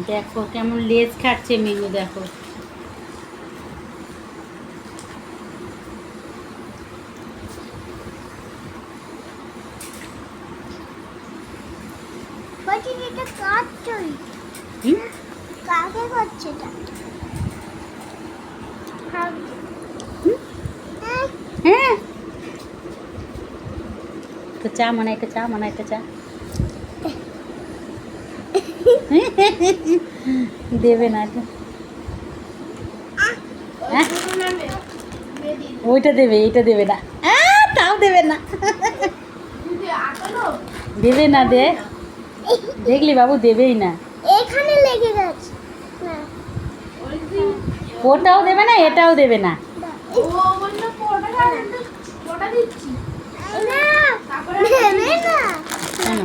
দেখো কেমন লেজ খাচ্ছে মিনু, দেখো। এটা কাটছই। কাকে করছে এটা? হ্যাঁ, একটা চা মানে, একটা চা মানে, একটা চা দেবে না এটা। ওইটা দেবে, এইটা দেবে না। তাও দেবে না, দেবে না। দেখলি বাবু, দেবেই না। এখানে লেগে গেছে না। ওটাও দেবে না, এটাও দেবে না। ও বললো কোটা দিচ্ছি না, দেবে না কেন?